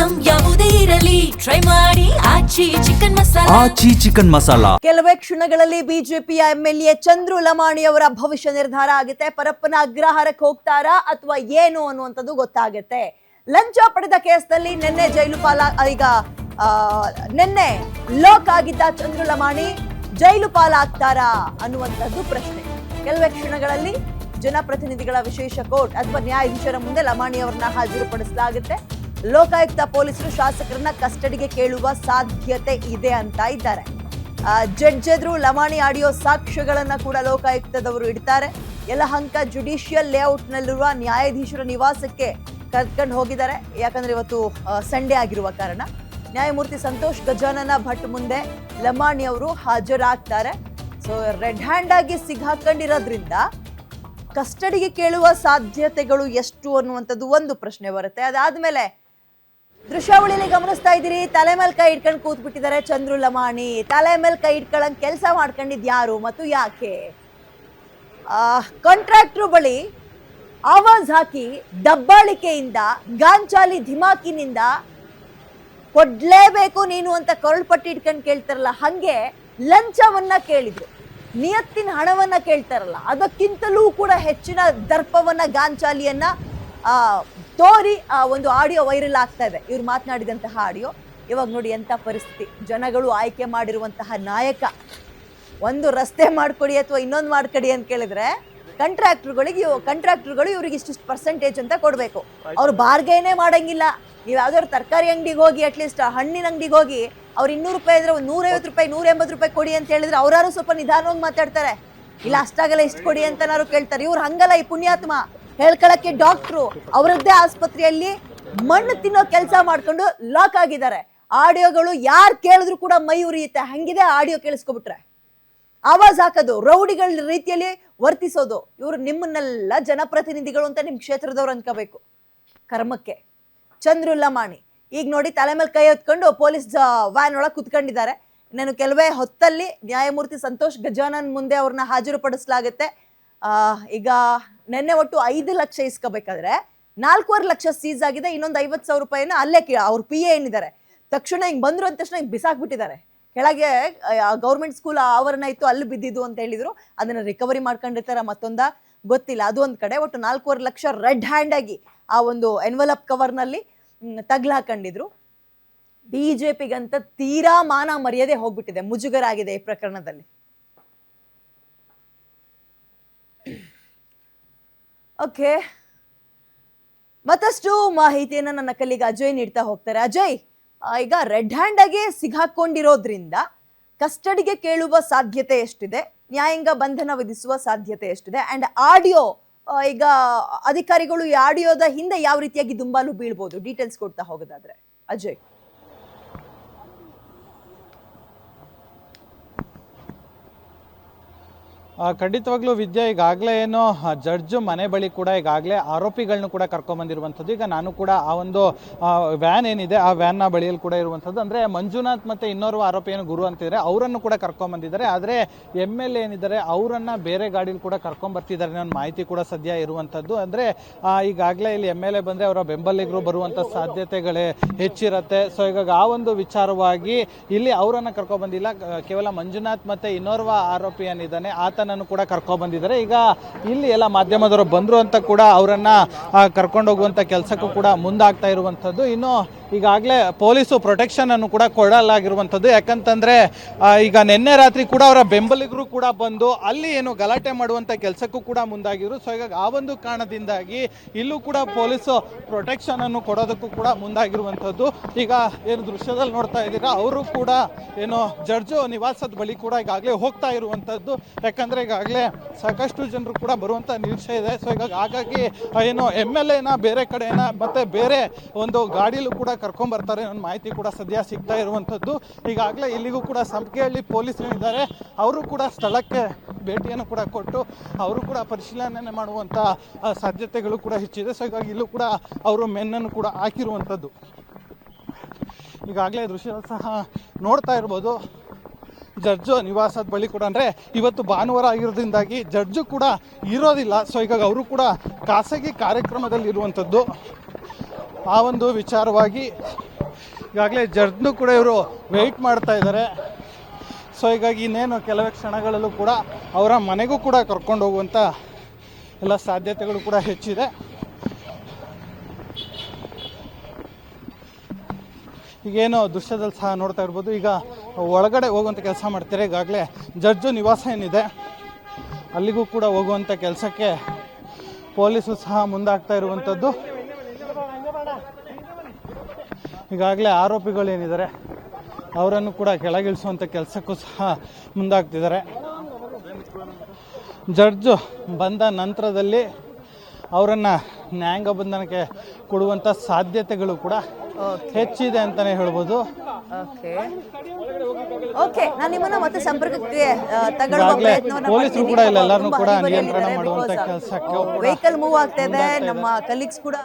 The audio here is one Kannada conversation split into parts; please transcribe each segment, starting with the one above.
ಐಟಂ ಯಾವುದೇ ಇರಲಿ ಟ್ರೈ ಮಾಡಿ ಆಚಿ ಚಿಕನ್ ಮಸಾಲಾ. ಕೆಲವೇ ಕ್ಷಣಗಳಲ್ಲಿ ಬಿಜೆಪಿಯ ಎಂಎಲ್ಎ ಚಂದ್ರು ಲಮಾಣಿ ಅವರ ಭವಿಷ್ಯ ನಿರ್ಧಾರ ಆಗುತ್ತೆ. ಪರಪ್ಪನ ಅಗ್ರಹಾರಕ್ಕೆ ಹೋಗ್ತಾರಾ ಅಥವಾ ಏನು ಅನ್ನುವಂಥದ್ದು ಗೊತ್ತಾಗುತ್ತೆ. ಲಂಚ ಪಡೆದ ಕೇಸ್ನಲ್ಲಿ ನಿನ್ನೆ ಜೈಲು ನಿನ್ನೆ ಲೋಕ್ ಆಗಿದ್ದ ಚಂದ್ರು ಲಮಾಣಿ ಜೈಲು ಪಾಲಾಗ್ತಾರಾ ಅನ್ನುವಂಥದ್ದು ಪ್ರಶ್ನೆ. ಕೆಲವೇ ಕ್ಷಣಗಳಲ್ಲಿ ಜನಪ್ರತಿನಿಧಿಗಳ ವಿಶೇಷ ಕೋರ್ಟ್ ಅಥವಾ ನ್ಯಾಯಾಧೀಶರ ಮುಂದೆ ಲಮಾಣಿ ಅವರನ್ನ ಹಾಜರುಪಡಿಸಲಾಗುತ್ತೆ. ಲೋಕಾಯುಕ್ತ ಪೊಲೀಸರು ಶಾಸಕರನ್ನ ಕಸ್ಟಡಿಗೆ ಕೇಳುವ ಸಾಧ್ಯತೆ ಇದೆ ಅಂತ ಇದ್ದಾರೆ. ಜಡ್ಜ್ ಎದುರು ಲಮಾಣಿ ಆಡಿಯೋ ಸಾಕ್ಷ್ಯಗಳನ್ನ ಕೂಡ ಲೋಕಾಯುಕ್ತದವರು ಇಡ್ತಾರೆ. ಯಲಹಂಕ ಜುಡಿಷಿಯಲ್ ಲೇಔಟ್ ನಲ್ಲಿರುವ ನ್ಯಾಯಾಧೀಶರ ನಿವಾಸಕ್ಕೆ ಕರ್ಕೊಂಡು ಹೋಗಿದ್ದಾರೆ. ಯಾಕಂದ್ರೆ ಇವತ್ತು ಸಂಡೇ ಆಗಿರುವ ಕಾರಣ ನ್ಯಾಯಮೂರ್ತಿ ಸಂತೋಷ್ ಗಜಾನನ ಭಟ್ ಮುಂದೆ ಲಮಾಣಿ ಅವರು ಹಾಜರಾಗ್ತಾರೆ. ಸೊ ರೆಡ್ ಹ್ಯಾಂಡ್ ಆಗಿ ಸಿಗ್ಹಾಕೊಂಡಿರೋದ್ರಿಂದ ಕಸ್ಟಡಿಗೆ ಕೇಳುವ ಸಾಧ್ಯತೆಗಳು ಎಷ್ಟು ಅನ್ನುವಂಥದ್ದು ಒಂದು ಪ್ರಶ್ನೆ ಬರುತ್ತೆ. ಅದಾದ್ಮೇಲೆ ದೃಶ್ಯಾವಳಿಯಲ್ಲಿ ಗಮನಿಸ್ತಾ ಇದ್ದೀರಿ, ತಲೆ ಮೇಲೆ ಕೈ ಇಟ್ಕೊಂಡು ಕೂತ್ ಬಿಟ್ಟಿದ್ದಾರೆ ಚಂದ್ರು ಲಮಾಣಿ. ತಲೆ ಮೇಲೆ ಕೈ ಇಟ್ಕೊಳ್ಳಂಗ್ ಕೆಲಸ ಮಾಡ್ಕೊಂಡಿದ್ ಯಾರು ಮತ್ತು ಯಾಕೆ? ಕಾಂಟ್ರಾಕ್ಟರ್ ಬಳಿ ಆವಾಜ್ ಹಾಕಿ ದಬ್ಬಾಳಿಕೆಯಿಂದ ಗಾಂಚಾಲಿ ಧಿಮಾಕಿನಿಂದ ಕೊಡ್ಲೇಬೇಕು ನೀನು ಅಂತ ಕೊರಳ್ಪಟ್ಟಿ ಇಟ್ಕೊಂಡು ಕೇಳ್ತಾರಲ್ಲ, ಹಂಗೆ ಲಂಚವನ್ನ ಕೇಳಿದ್ರು, ನಿಯತ್ತಿನ ಹಣವನ್ನ ಕೇಳ್ತಾರಲ್ಲ, ಅದಕ್ಕಿಂತಲೂ ಕೂಡ ಹೆಚ್ಚಿನ ದರ್ಪವನ್ನ ಗಾಂಚಾಲಿಯನ್ನ ತೋರಿ ಒಂದು ಆಡಿಯೋ ವೈರಲ್ ಆಗ್ತಾ ಇದೆ. ಇವ್ರು ಮಾತನಾಡಿದಂತಹ ಆಡಿಯೋ. ಇವಾಗ ನೋಡಿ ಎಂತ ಪರಿಸ್ಥಿತಿ. ಜನಗಳು ಆಯ್ಕೆ ಮಾಡಿರುವಂತಹ ನಾಯಕ ಒಂದು ರಸ್ತೆ ಮಾಡ್ಕೊಡಿ ಅಥವಾ ಇನ್ನೊಂದು ಮಾಡ್ಕೊಡಿ ಅಂತ ಕೇಳಿದ್ರೆ ಕಂಟ್ರಾಕ್ಟರ್ಗಳು ಇವ್ರಿಗೆ ಇಷ್ಟಿಷ್ಟು ಪರ್ಸೆಂಟೇಜ್ ಅಂತ ಕೊಡಬೇಕು. ಅವ್ರು ಬಾರ್ಗೇನೇ ಮಾಡಂಗಿಲ್ಲ. ನೀವು ಯಾವ್ದಾದ್ರು ತರಕಾರಿ ಅಂಗಡಿಗೆ ಹೋಗಿ, ಅಟ್ಲೀಸ್ಟ್ ಹಣ್ಣಿನ ಅಂಗಡಿಗೆ ಹೋಗಿ ಅವ್ರು 200 ರೂಪಾಯಿ ಇದ್ರೆ ಒಂದು 150 ರೂಪಾಯಿ 180 ರೂಪಾಯಿ ಕೊಡಿ ಅಂತ ಹೇಳಿದ್ರೆ ಅವ್ರಾರು ಸ್ವಲ್ಪ ನಿಧಾನವಾಗಿ ಮಾತಾಡ್ತಾರೆ. ಇಲ್ಲ ಅಷ್ಟಾಗಲ್ಲ ಇಷ್ಟು ಕೊಡಿ ಅಂತನಾರು ಕೇಳ್ತಾರೆ. ಇವ್ರು ಹಂಗಲ್ಲ. ಈ ಪುಣ್ಯಾತ್ಮ ಹೇಳ್ಕೊಳಕ್ಕೆ ಡಾಕ್ಟ್ರು ಅವರದ್ದೇ ಆಸ್ಪತ್ರೆಯಲ್ಲಿ ಮಣ್ಣು ತಿನ್ನೋ ಕೆಲಸ ಮಾಡ್ಕೊಂಡು ಲಾಕ್ ಆಗಿದ್ದಾರೆ. ಆಡಿಯೋಗಳು ಯಾರು ಕೇಳಿದ್ರು ಕೂಡ ಮೈ ಉರಿಯುತ್ತೆ. ಹಂಗಿದೆ ಆಡಿಯೋ ಕೇಳಿಸ್ಕೊಬಿಟ್ರೆ ಆವಾಜ್ ಹಾಕೋದು, ರೌಡಿಗಳ ರೀತಿಯಲ್ಲಿ ವರ್ತಿಸೋದು. ಇವರು ನಿಮ್ಮನ್ನೆಲ್ಲ ಜನಪ್ರತಿನಿಧಿಗಳು ಅಂತ ನಿಮ್ ಕ್ಷೇತ್ರದವ್ರು ಅನ್ಕೋಬೇಕು. ಕರ್ಮಕ್ಕೆ ಚಂದ್ರು ಲಮಾಣಿ ಈಗ ನೋಡಿ ತಲೆ ಮೇಲೆ ಕೈ ಹೊತ್ಕೊಂಡು ಪೊಲೀಸ್ ವ್ಯಾನ್ ಒಳಗೆ ಕುತ್ಕೊಂಡಿದ್ದಾರೆ. ನಾನು ಕೆಲವೇ ಹೊತ್ತಲ್ಲಿ ನ್ಯಾಯಮೂರ್ತಿ ಸಂತೋಷ್ ಗಜಾನನ್ ಮುಂದೆ ಅವ್ರನ್ನ ಹಾಜರುಪಡಿಸಲಾಗುತ್ತೆ. ಈಗ ನಿನ್ನೆ ಒಟ್ಟು 5 ಲಕ್ಷ ಇಸ್ಕೋಬೇಕಾದ್ರೆ 4.25 ಲಕ್ಷ ಸೀಸ್ ಆಗಿದೆ. ಇನ್ನೊಂದು 50,000 ರೂಪಾಯಿನ ಅಲ್ಲೇ ಅವ್ರ PA ಏನಿದ್ದಾರೆ ತಕ್ಷಣ ಹಿಂಗ್ ಬಂದ್ರು ಅಂದ ತಕ್ಷಣ ಹಿಂಗ್ ಬಿಸಾಕ್ಬಿಟ್ಟಿದ್ದಾರೆ. ಕೆಳಗೆ ಗೌರ್ಮೆಂಟ್ ಸ್ಕೂಲ್ ಆವರಣ ಇತ್ತು, ಅಲ್ಲಿ ಬಿದ್ದಿದ್ದು ಅಂತ ಹೇಳಿದ್ರು. ಅದನ್ನ ರಿಕವರಿ ಮಾಡ್ಕೊಂಡಿರ್ತಾರ ಮತ್ತೊಂದ ಗೊತ್ತಿಲ್ಲ. ಅದು ಒಂದ್ ಕಡೆ. ಒಟ್ಟು 4.25 ಲಕ್ಷ ರೆಡ್ ಹ್ಯಾಂಡ್ ಆಗಿ ಆ ಒಂದು ಎನ್ವಲಪ್ ಕವರ್ನಲ್ಲಿ ತಗ್ಲಾಕೊಂಡಿದ್ರು. ಬಿಜೆಪಿಗಂತ ತೀರಾ ಮಾನ ಮರ್ಯಾದೆ ಹೋಗ್ಬಿಟ್ಟಿದೆ, ಮುಜುಗರ ಆಗಿದೆ ಈ ಪ್ರಕರಣದಲ್ಲಿ. ಓಕೆ, ಮತ್ತಷ್ಟು ಮಾಹಿತಿಯನ್ನ ನನ್ನ ಕಲ್ಲಿಗ ಅಜಯ್ ನೀಡ್ತಾ ಹೋಗ್ತಾರೆ. ಅಜಯ್, ಈಗ ರೆಡ್ ಹ್ಯಾಂಡ್ ಆಗಿ ಸಿಗಾಕೊಂಡಿರೋದ್ರಿಂದ ಕಸ್ಟಡಿಗೆ ಕೇಳುವ ಸಾಧ್ಯತೆ ಎಷ್ಟಿದೆ, ನ್ಯಾಯಾಂಗ ಬಂಧನ ವಿಧಿಸುವ ಸಾಧ್ಯತೆ ಎಷ್ಟಿದೆ, ಅಂಡ್ ಆಡಿಯೋ ಈಗ ಅಧಿಕಾರಿಗಳು ಈ ಆಡಿಯೋದ ಹಿಂದೆ ಯಾವ ರೀತಿಯಾಗಿ ದುಂಬಾಲು ಬೀಳ್ಬೋದು, ಡೀಟೇಲ್ಸ್ ಕೊಡ್ತಾ ಹೋಗೋದಾದ್ರೆ ಅಜಯ್. ಖಂಡಿತವಾಗ್ಲೂ ವಿದ್ಯಾ, ಈಗಾಗಲೇ ಏನು ಜಡ್ಜ್ ಮನೆ ಬಳಿ ಕೂಡ ಈಗಾಗಲೇ ಆರೋಪಿಗಳನ್ನ ಕೂಡ ಕರ್ಕೊಂಬಂದಿರುವಂಥದ್ದು. ಈಗ ನಾನು ಕೂಡ ಆ ಒಂದು ವ್ಯಾನ್ ಏನಿದೆ ಆ ವ್ಯಾನ್ನ ಬಳಿಯಲ್ಲಿ ಕೂಡ ಇರುವಂಥದ್ದು. ಅಂದರೆ ಮಂಜುನಾಥ್ ಮತ್ತು ಇನ್ನೋರ್ವ ಆರೋಪಿ ಏನು ಗುರು ಅಂತಿದ್ದಾರೆ ಅವರನ್ನು ಕೂಡ ಕರ್ಕೊಂಬಂದಿದ್ದಾರೆ. ಆದರೆ MLA ಏನಿದ್ದಾರೆ ಅವರನ್ನು ಬೇರೆ ಗಾಡೀಲಿ ಕೂಡ ಕರ್ಕೊಂಬರ್ತಿದ್ದಾರೆ ಅನ್ನೋ ಮಾಹಿತಿ ಕೂಡ ಸದ್ಯ ಇರುವಂಥದ್ದು. ಅಂದರೆ ಈಗಾಗಲೇ ಇಲ್ಲಿ MLA ಬಂದರೆ ಅವರ ಬೆಂಬಲಿಗರು ಬರುವಂಥ ಸಾಧ್ಯತೆಗಳೇ ಹೆಚ್ಚಿರುತ್ತೆ. ಸೊ ಈಗ ಆ ಒಂದು ವಿಚಾರವಾಗಿ ಇಲ್ಲಿ ಅವರನ್ನು ಕರ್ಕೊಂಬಂದಿಲ್ಲ, ಕೇವಲ ಮಂಜುನಾಥ್ ಮತ್ತು ಇನ್ನೋರ್ವ ಆರೋಪಿ ಏನಿದ್ದಾನೆ ಆತನನ್ನು ಕೂಡ ಕರ್ಕೊಂಡ್ಬಂದಿದ್ದಾರೆ. ಈಗ ಇಲ್ಲಿ ಎಲ್ಲ ಮಾಧ್ಯಮದವರು ಬಂದರು ಅಂತ ಕೂಡ ಅವರನ್ನು ಕರ್ಕೊಂಡೋಗುವಂಥ ಕೆಲಸಕ್ಕೂ ಕೂಡ ಮುಂದಾಗ್ತಾ ಇರುವಂಥದ್ದು. ಇನ್ನು ಈಗಾಗಲೇ ಪೊಲೀಸು ಪ್ರೊಟೆಕ್ಷನ್ ಅನ್ನು ಕೂಡ ಕೊಡಲಾಗಿರುವಂಥದ್ದು. ಯಾಕಂತಂದರೆ ಈಗ ನಿನ್ನೆ ರಾತ್ರಿ ಕೂಡ ಅವರ ಬೆಂಬಲಿಗರು ಕೂಡ ಬಂದು ಅಲ್ಲಿ ಏನು ಗಲಾಟೆ ಮಾಡುವಂಥ ಕೆಲಸಕ್ಕೂ ಕೂಡ ಮುಂದಾಗಿದ್ರು. ಸೊ ಈಗ ಆ ಒಂದು ಕಾರಣದಿಂದಾಗಿ ಇಲ್ಲೂ ಕೂಡ ಪೊಲೀಸು ಪ್ರೊಟೆಕ್ಷನ್ ಅನ್ನು ಕೊಡೋದಕ್ಕೂ ಕೂಡ ಮುಂದಾಗಿರುವಂಥದ್ದು. ಈಗ ಏನು ದೃಶ್ಯದಲ್ಲಿ ನೋಡ್ತಾ ಇದ್ದೀರಾ, ಅವರು ಕೂಡ ಏನು ಜಡ್ಜು ನಿವಾಸದ ಬಳಿ ಕೂಡ ಈಗಾಗಲೇ ಹೋಗ್ತಾ ಇರುವಂಥದ್ದು. ಯಾಕಂದರೆ ಈಗಾಗಲೇ ಸಾಕಷ್ಟು ಜನರು ಕೂಡ ಬರುವಂಥ ನಿರೀಕ್ಷೆ ಇದೆ. ಸೊ ಈಗ ಹಾಗಾಗಿ ಏನು MLAನ ಬೇರೆ ಕಡೆನ ಮತ್ತು ಬೇರೆ ಒಂದು ಗಾಡಿಲೂ ಕೂಡ ಕರ್ಕೊಂಬರ್ತಾರೆ ಅನ್ನೋ ಮಾಹಿತಿ ಕೂಡ ಸದ್ಯ ಸಿಗ್ತಾ ಇರುವಂಥದ್ದು. ಈಗಾಗಲೇ ಇಲ್ಲಿಗೂ ಕೂಡ ಸಂಪಿಗೆಹಳ್ಳಿ ಪೊಲೀಸರು ಇದ್ದಾರೆ, ಅವರು ಕೂಡ ಸ್ಥಳಕ್ಕೆ ಭೇಟಿಯನ್ನು ಕೂಡ ಕೊಟ್ಟು ಅವರು ಕೂಡ ಪರಿಶೀಲನೆ ಮಾಡುವಂಥ ಸಾಧ್ಯತೆಗಳು ಕೂಡ ಹೆಚ್ಚಿದೆ. ಸೊ ಹೀಗಾಗಿ ಇಲ್ಲೂ ಕೂಡ ಅವರು ಮೆನ್ನನ್ನು ಕೂಡ ಹಾಕಿರುವಂಥದ್ದು. ಈಗಾಗಲೇ ದೃಶ್ಯ ಸಹ ನೋಡ್ತಾ ಇರ್ಬೋದು. ಜಡ್ಜು ನಿವಾಸದ ಬಳಿ ಕೂಡ, ಅಂದರೆ ಇವತ್ತು ಭಾನುವಾರ ಆಗಿರೋದ್ರಿಂದಾಗಿ ಜಡ್ಜು ಕೂಡ ಇರೋದಿಲ್ಲ. ಸೊ ಹೀಗಾಗಿ ಅವರು ಕೂಡ ಖಾಸಗಿ ಕಾರ್ಯಕ್ರಮದಲ್ಲಿ ಇರುವಂಥದ್ದು. ಆ ಒಂದು ವಿಚಾರವಾಗಿ ಈಗಾಗಲೇ ಜಡ್ಜ್ನು ಕೂಡ ಇವರು ವೆಯ್ಟ್ ಮಾಡ್ತಾ ಇದ್ದಾರೆ. ಸೊ ಹೀಗಾಗಿ ಇನ್ನೇನು ಕೆಲವೇ ಕ್ಷಣಗಳಲ್ಲೂ ಕೂಡ ಅವರ ಮನೆಗೂ ಕೂಡ ಕರ್ಕೊಂಡು ಹೋಗುವಂಥ ಎಲ್ಲ ಸಾಧ್ಯತೆಗಳು ಕೂಡ ಹೆಚ್ಚಿದೆ. ಈಗೇನು ದೃಶ್ಯದಲ್ಲಿ ಸಹ ನೋಡ್ತಾ ಇರ್ಬೋದು, ಈಗ ಒಳಗಡೆ ಹೋಗುವಂಥ ಕೆಲಸ ಮಾಡ್ತಾರೆ. ಈಗಾಗಲೇ ಜಡ್ಜು ನಿವಾಸ ಏನಿದೆ ಅಲ್ಲಿಗೂ ಕೂಡ ಹೋಗುವಂಥ ಕೆಲಸಕ್ಕೆ ಪೊಲೀಸರು ಸಹ ಮುಂದಾಗ್ತಾ ಇರುವಂಥದ್ದು. ಈಗಾಗಲೇ ಆರೋಪಿಗಳೇನಿದ್ದಾರೆ ಅವರನ್ನು ಕೂಡ ಕೆಳಗಿಳಿಸುವಂಥ ಕೆಲಸಕ್ಕೂ ಸಹ ಮುಂದಾಗ್ತಿದ್ದಾರೆ. ಜಡ್ಜು ಬಂದ ನಂತರದಲ್ಲಿ ಅವರನ್ನು ನ್ಯಾಯಾಂಗ ಬಂಧನಕ್ಕೆ ಕೊಡುವಂಥ ಸಾಧ್ಯತೆಗಳು ಕೂಡ ಹೆಚ್ಚಿದೆ ಅಂತಲೇ ಹೇಳ್ಬೋದು. ನಾನು ನಿಮ್ಮನ್ನ ಮತ್ತೆ ಸಂಪರ್ಕಕ್ಕೆ ತಗೊಳ್ಳುವ ಪ್ರಯತ್ನವನ್ನ ಪೊಲೀಸರು ಕೂಡ ಇಲ್ಲ, ಎಲ್ಲರನ್ನೂ ಕೂಡ ನಿಯಂತ್ರಣ ಮಾಡುವಂಥ ಕೆಲಸಕ್ಕೆ ವೆಹಿಕಲ್ ಮೂವ್ ಆಗ್ತಾ ಇದೆ. ನಮ್ಮ ಕಲೀಗ್ಸ್ ಕೂಡ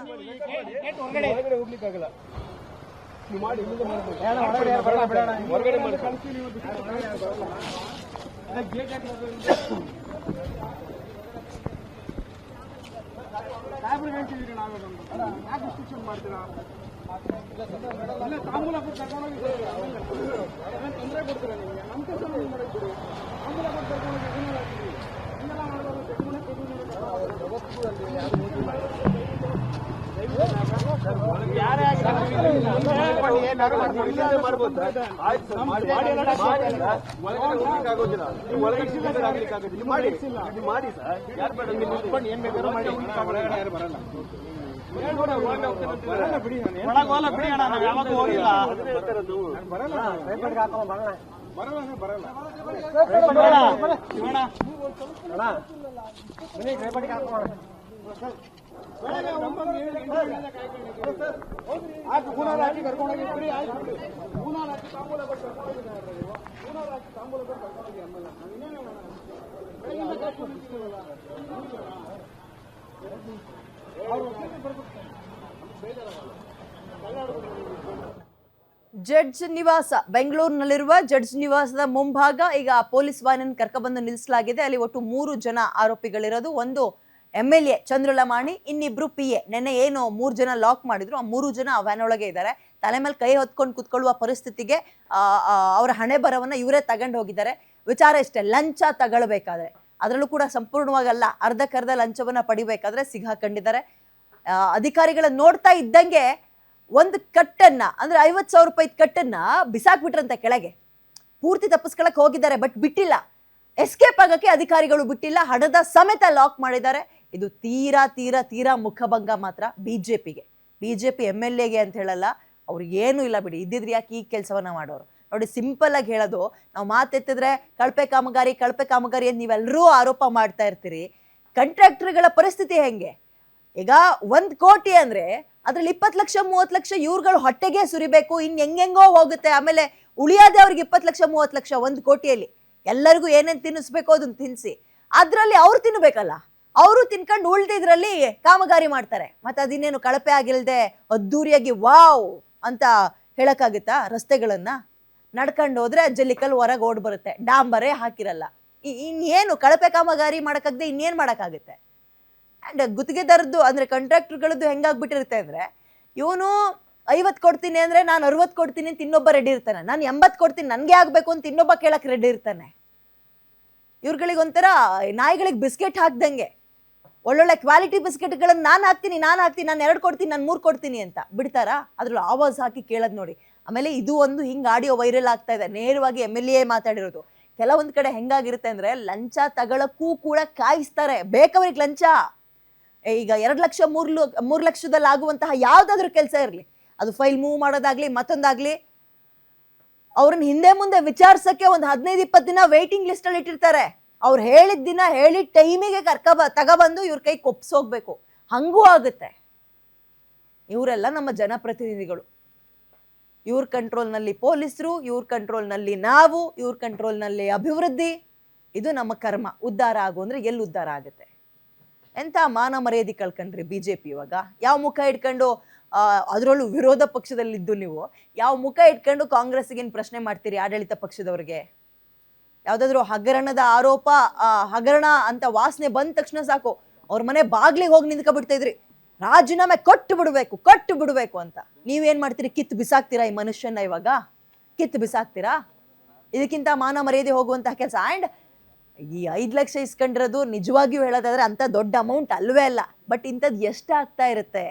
ಜಡ್ಜ್ ನಿವಾಸ, ಬೆಂಗಳೂರಿನಲ್ಲಿರುವ ಜಡ್ಜ್ ನಿವಾಸದ ಮುಂಭಾಗ ಈಗ ಪೊಲೀಸ್ ವಾಹನ ಕರ್ಕೊಬಂದು ನಿಲ್ಲಿಸಲಾಗಿದೆ. ಅಲ್ಲಿ ಒಟ್ಟು 3 ಜನ ಆರೋಪಿಗಳಿರೋದು. ಒಂದು MLA ಚಂದ್ರಲಮಾಣಿ, ಇನ್ನಿಬ್ರು PA. ನೆನ್ನೆ ಏನು 3 ಜನ ಲಾಕ್ ಮಾಡಿದ್ರು, ಆ 3 ಜನ ಆ ವ್ಯಾನ್ ಒಳಗೆ ಇದ್ದಾರೆ. ತಲೆ ಮೇಲೆ ಕೈ ಹೊತ್ಕೊಂಡು ಕುತ್ಕೊಳ್ಳುವ ಪರಿಸ್ಥಿತಿಗೆ ಅವರ ಹಣೆ ಬರವನ್ನ ಇವರೇ ತಗೊಂಡು ಹೋಗಿದ್ದಾರೆ. ವಿಚಾರ ಇಷ್ಟೇ, ಲಂಚ ತಗೊಳ್ಬೇಕಾದ್ರೆ, ಅದರಲ್ಲೂ ಕೂಡ ಸಂಪೂರ್ಣವಾಗಲ್ಲ, ಅರ್ಧಕ್ಕರ್ಧ ಲಂಚವನ್ನ ಪಡಿಬೇಕಾದ್ರೆ ಸಿಗಾಕೊಂಡಿದ್ದಾರೆ. ಅಧಿಕಾರಿಗಳನ್ನ ನೋಡ್ತಾ ಇದ್ದಂಗೆ ಒಂದು ಕಟ್ಟನ್ನ ಅಂದ್ರೆ 50,000 ರೂಪಾಯಿ ಕಟ್ಟನ್ನ ಬಿಸಾಕ್ಬಿಟ್ರಂತೆ ಕೆಳಗೆ. ಪೂರ್ತಿ ತಪ್ಪಿಸ್ಕೊಳಕ್ ಹೋಗಿದ್ದಾರೆ, ಬಟ್ ಬಿಟ್ಟಿಲ್ಲ. ಎಸ್ಕೇಪ್ ಆಗಕ್ಕೆ ಅಧಿಕಾರಿಗಳು ಬಿಟ್ಟಿಲ್ಲ, ಹಣದ ಸಮೇತ ಲಾಕ್ ಮಾಡಿದ್ದಾರೆ. ಇದು ತೀರಾ ತೀರಾ ತೀರಾ ಮುಖಭಂಗ ಮಾತ್ರ ಬಿಜೆಪಿಗೆ. ಬಿಜೆಪಿ MLAಗೆ ಅಂತ ಹೇಳಲ್ಲ, ಅವ್ರಿಗೆ ಏನೂ ಇಲ್ಲ ಬಿಡಿ, ಇದ್ದಿದ್ರೆ ಯಾಕೆ ಈ ಕೆಲಸವನ್ನ ಮಾಡೋರು. ನೋಡಿ, ಸಿಂಪಲ್ ಆಗಿ ಹೇಳೋದು, ನಾವು ಮಾತೆತ್ತಿದ್ರೆ ಕಳಪೆ ಕಾಮಗಾರಿ ಅಂತ ನೀವೆಲ್ಲರೂ ಆರೋಪ ಮಾಡ್ತಾ ಇರ್ತೀರಿ. ಕಾಂಟ್ರಾಕ್ಟರ್ಗಳ ಪರಿಸ್ಥಿತಿ ಹೆಂಗೆ? ಈಗ 1 ಕೋಟಿ ಅಂದ್ರೆ ಅದ್ರಲ್ಲಿ 20 ಲಕ್ಷ 30 ಲಕ್ಷ ಇವ್ರುಗಳು ಹೊಟ್ಟೆಗೆ ಸುರಿಬೇಕು, ಹೆಂಗೆಂಗೋ ಹೋಗುತ್ತೆ. ಆಮೇಲೆ ಉಳಿಯೋದೇ ಅವ್ರಿಗೆ 20 ಲಕ್ಷ 30 ಲಕ್ಷ 1 ಕೋಟಿಯಲ್ಲಿ. ಎಲ್ಲರಿಗೂ ಏನೇನು ತಿನ್ನಿಸ್ಬೇಕು ಅದನ್ನ ತಿನ್ನಿಸಿ, ಅದ್ರಲ್ಲಿ ಅವ್ರು ತಿನ್ಬೇಕಲ್ಲ, ಅವರು ತಿನ್ಕೊಂಡು ಉಳ್ದಿದ್ರಲ್ಲಿ ಕಾಮಗಾರಿ ಮಾಡ್ತಾರೆ. ಮತ್ತೆ ಅದಿನ್ನೇನು ಕಳಪೆ ಆಗಿಲ್ದೆ ಅದ್ದೂರಿಯಾಗಿ ವಾವ್ ಅಂತ ಹೇಳಕ್ಕಾಗುತ್ತಾ? ರಸ್ತೆಗಳನ್ನ ನಡ್ಕೊಂಡು ಹೋದ್ರೆ ಜಲ್ಲಿಕಲ್ ಹೊರಗೆ ಓಡ್ ಬರುತ್ತೆ, ಡಾಂಬರೇ ಹಾಕಿರಲ್ಲ. ಇನ್ನೇನು ಕಳಪೆ ಕಾಮಗಾರಿ ಮಾಡಕ್ಕಾಗದೆ ಇನ್ನೇನು ಮಾಡೋಕ್ಕಾಗುತ್ತೆ? ಆ್ಯಂಡ್ ಗುತ್ತಿಗೆದಾರದ್ದು ಅಂದರೆ ಕಾಂಟ್ರಾಕ್ಟರ್ಗಳದ್ದು ಹೆಂಗಾಗ್ಬಿಟ್ಟಿರುತ್ತೆ ಅಂದರೆ, ಇವನು 50 ಕೊಡ್ತೀನಿ ಅಂದರೆ ನಾನು 60 ಕೊಡ್ತೀನಿ ಅಂತ ಇನ್ನೊಬ್ಬ ರೆಡಿ ಇರ್ತಾನೆ, ನಾನು 80 ಕೊಡ್ತೀನಿ ನನಗೆ ಆಗಬೇಕು ಅಂತ ಇನ್ನೊಬ್ಬ ಕೇಳಕ್ಕೆ ರೆಡಿ ಇರ್ತಾನೆ. ಇವ್ರುಗಳಿಗೆ ಒಂಥರ ನಾಯಿಗಳಿಗೆ ಬಿಸ್ಕೆಟ್ ಹಾಕ್ದಂಗೆ, ಒಳ್ಳೊಳ್ಳೆ ಕ್ವಾಲಿಟಿ ಬಿಸ್ಕೆಟ್ಗಳನ್ನು ನಾನು ಹಾಕ್ತೀನಿ, ನಾನು 2 ಕೊಡ್ತೀನಿ, ನಾನು 3 ಕೊಡ್ತೀನಿ ಅಂತ ಬಿಡ್ತಾರಾ? ಅದ್ರಲ್ಲಿ ಆವಾಜ್ ಹಾಕಿ ಕೇಳೋದು ನೋಡಿ. ಆಮೇಲೆ ಇದು ಒಂದು ಹಿಂಗೆ ಆಡಿಯೋ ವೈರಲ್ ಆಗ್ತಾ ಇದೆ, ನೇರವಾಗಿ MLA ಮಾತಾಡಿರೋದು. ಕೆಲವೊಂದು ಕಡೆ ಹೆಂಗಾಗಿರುತ್ತೆ ಅಂದರೆ, ಲಂಚ ತಗೊಳಕ್ಕೂ ಕೂಡ ಕಾಯಿಸ್ತಾರೆ, ಬೇಕವ್ರಿಗೆ ಲಂಚ. ಈಗ 2 ಲಕ್ಷ 3 ಲಕ್ಷದಲ್ಲಿ ಆಗುವಂತಹ ಯಾವುದಾದ್ರೂ ಕೆಲಸ ಇರಲಿ, ಅದು ಫೈಲ್ ಮೂವ್ ಮಾಡೋದಾಗ್ಲಿ ಮತ್ತೊಂದಾಗ್ಲಿ, ಅವ್ರನ್ನ ಹಿಂದೆ ಮುಂದೆ ವಿಚಾರಿಸಕ್ಕೆ ಒಂದು 15-20 ದಿನ ವೇಟಿಂಗ್ ಲಿಸ್ಟ್ ಅಲ್ಲಿ ಇಟ್ಟಿರ್ತಾರೆ. ಅವ್ರು ಹೇಳಿದ ದಿನ ಹೇಳಿದ ಟೈಮಿಗೆ ತಗೊಬಂದು ಇವ್ರ ಕೈ ಕೊಪ್ಸೋಗ್ಬೇಕು, ಹಂಗೂ ಆಗುತ್ತೆ. ಇವರೆಲ್ಲ ನಮ್ಮ ಜನಪ್ರತಿನಿಧಿಗಳು. ಇವ್ರ ಕಂಟ್ರೋಲ್ನಲ್ಲಿ ಪೊಲೀಸರು, ಇವ್ರ ಕಂಟ್ರೋಲ್ನಲ್ಲಿ ನಾವು, ಇವ್ರ ಕಂಟ್ರೋಲ್ನಲ್ಲಿ ಅಭಿವೃದ್ಧಿ. ಇದು ನಮ್ಮ ಕರ್ಮ. ಉದ್ಧಾರ ಆಗು ಅಂದ್ರೆ ಎಲ್ಲಿ ಉದ್ಧಾರ ಆಗುತ್ತೆ? ಎಂಥ ಮಾನ ಮರ್ಯಾದೆ ಕಳ್ಕೊಂಡ್ರಿ ಬಿಜೆಪಿ. ಇವಾಗ ಯಾವ ಮುಖ ಇಟ್ಕೊಂಡು, ಅದರಲ್ಲೂ ವಿರೋಧ ಪಕ್ಷದಲ್ಲಿದ್ದು ನೀವು ಯಾವ ಮುಖ ಇಟ್ಕೊಂಡು ಕಾಂಗ್ರೆಸ್ಗೇನು ಪ್ರಶ್ನೆ ಮಾಡ್ತೀರಿ? ಆಡಳಿತ ಪಕ್ಷದವ್ರಿಗೆ ಯಾವುದಾದ್ರೂ ಹಗರಣದ ಆರೋಪ, ಹಗರಣ ಅಂತ ವಾಸನೆ ಬಂದ ತಕ್ಷಣ ಸಾಕು ಅವ್ರ ಮನೆ ಬಾಗ್ಲಿಗೆ ಹೋಗಿ ನಿಂತ್ಕೊಬಿಡ್ತಾ ಇದ್ರಿ. ರಾಜೀನಾಮೆ ಕೊಟ್ಟು ಬಿಡಬೇಕು ಅಂತ. ನೀವೇನ್ ಮಾಡ್ತೀರಿ? ಕಿತ್ತು ಬಿಸಾಕ್ತೀರಾ ಈ ಮನುಷ್ಯನ? ಇವಾಗ ಕಿತ್ತು ಬಿಸಾಕ್ತೀರಾ? ಇದಕ್ಕಿಂತ ಮಾನ ಮರ್ಯಾದೆ ಹೋಗುವಂತಹ ಕೆಲಸ. ಆ್ಯಂಡ್ ಈ 5 ಲಕ್ಷ ಇಸ್ಕೊಂಡಿರೋದು ನಿಜವಾಗಿಯೂ ಹೇಳೋದಾದ್ರೆ ಅಂತ ದೊಡ್ಡ ಅಮೌಂಟ್ ಅಲ್ವೇ ಅಲ್ಲ. ಬಟ್ ಇಂಥದ್ದು ಎಷ್ಟಾಗ್ತಾ ಇರುತ್ತೆ,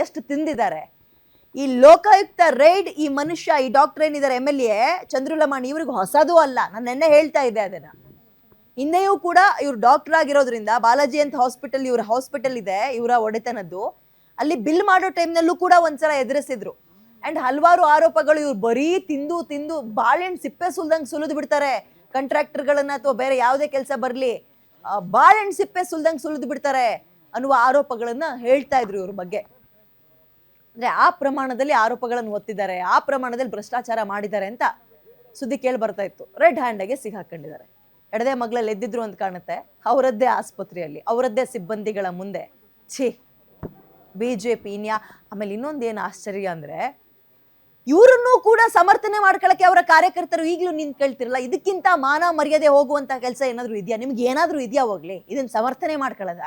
ಎಷ್ಟು ತಿಂದಿದ್ದಾರೆ. ಈ ಲೋಕಾಯುಕ್ತ ರೈಡ್, ಈ ಮನುಷ್ಯ, ಈ ಡಾಕ್ಟರ್ ಏನಿದ್ದಾರೆ MLA ಚಂದ್ರುಲಮಾಣಿ, ಇವ್ರಿಗೆ ಹೊಸದೂ ಅಲ್ಲ. ನಾನು ನೆನ್ನೆ ಹೇಳ್ತಾ ಇದ್ದೆ ಅದನ್ನ. ಹಿಂದೆಯೂ ಕೂಡ ಇವ್ರು ಡಾಕ್ಟರ್ ಆಗಿರೋದ್ರಿಂದ ಬಾಲಾಜಿ ಅಂತ ಇವ್ರ ಹಾಸ್ಪಿಟಲ್ ಇದೆ, ಇವರ ಒಡೆತನದ್ದು. ಅಲ್ಲಿ ಬಿಲ್ ಮಾಡೋ ಟೈಮ್ನಲ್ಲೂ ಕೂಡ ಒಂದ್ಸಲ ಎದುರಿಸಿದ್ರು. ಅಂಡ್ ಹಲವಾರು ಆರೋಪಗಳು, ಇವ್ರು ಬರೀ ತಿಂದು ಬಾಳೆಹಣ್ಣು ಸಿಪ್ಪೆ ಸುಲಿದು ಬಿಡ್ತಾರೆ ಕಾಂಟ್ರಾಕ್ಟರ್ಗಳನ್ನ, ಅಥವಾ ಬೇರೆ ಯಾವುದೇ ಕೆಲಸ ಬರಲಿ ಬಾಳೆಹಣ್ಣು ಸಿಪ್ಪೆ ಸುಲಿದು ಬಿಡ್ತಾರೆ ಅನ್ನುವ ಆರೋಪಗಳನ್ನ ಹೇಳ್ತಾ ಇದ್ರು ಇವ್ರ ಬಗ್ಗೆ. ಅಂದ್ರೆ ಆ ಪ್ರಮಾಣದಲ್ಲಿ ಆರೋಪಗಳನ್ನು ಹೊತ್ತಿದ್ದಾರೆ, ಆ ಪ್ರಮಾಣದಲ್ಲಿ ಭ್ರಷ್ಟಾಚಾರ ಮಾಡಿದ್ದಾರೆ ಅಂತ ಸುದ್ದಿ ಕೇಳಿ ಬರ್ತಾ ಇತ್ತು. ರೆಡ್ ಹ್ಯಾಂಡ್ಗೆ ಸಿಗಾಕೊಂಡಿದ್ದಾರೆ. ಎಡದೇ ಮಗ್ಳಲ್ಲಿ ಎದ್ದಿದ್ರು ಅಂತ ಕಾಣುತ್ತೆ. ಅವರದ್ದೇ ಆಸ್ಪತ್ರೆಯಲ್ಲಿ, ಅವರದ್ದೇ ಸಿಬ್ಬಂದಿಗಳ ಮುಂದೆ. BJP ಆಮೇಲೆ ಇನ್ನೊಂದೇನು ಆಶ್ಚರ್ಯ ಅಂದ್ರೆ, ಇವರನ್ನೂ ಕೂಡ ಸಮರ್ಥನೆ ಮಾಡ್ಕೊಳಕ್ಕೆ ಅವರ ಕಾರ್ಯಕರ್ತರು ಈಗಲೂ ನಿಂತ್ಕೊಳ್ತಿರಲ್ಲ. ಇದಕ್ಕಿಂತ ಮಾನ ಮರ್ಯಾದೆ ಹೋಗುವಂತ ಕೆಲಸ ಏನಾದ್ರು ಇದೆಯಾ? ನಿಮ್ಗೆ ಏನಾದ್ರೂ ಇದೆಯಾ? ಹೋಗ್ಲಿ, ಇದನ್ನ ಸಮರ್ಥನೆ ಮಾಡ್ಕೊಳ್ಳೋದ?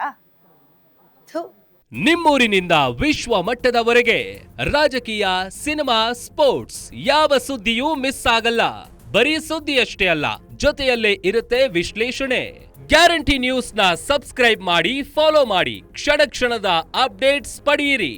ನಿಮ್ಮೂರಿನಿಂದ ವಿಶ್ವ ಮಟ್ಟದವರೆಗೆ ರಾಜಕೀಯ, ಸಿನಿಮಾ, ಸ್ಪೋರ್ಟ್ಸ್ ಯಾವ ಸುದ್ದಿಯೂ ಮಿಸ್ ಆಗಲ್ಲ. ಬರೀ ಸುದ್ದಿಯಷ್ಟೇ ಅಲ್ಲ, ಜೊತೆಯಲ್ಲೇ ಇರುತ್ತೆ ವಿಶ್ಲೇಷಣೆ. ಗ್ಯಾರಂಟಿ ನ್ಯೂಸ್ ನ ಸಬ್ಸ್ಕ್ರೈಬ್ ಮಾಡಿ, ಫಾಲೋ ಮಾಡಿ, ಕ್ಷಣ ಕ್ಷಣದ ಅಪ್ಡೇಟ್ಸ್ ಪಡೆಯಿರಿ.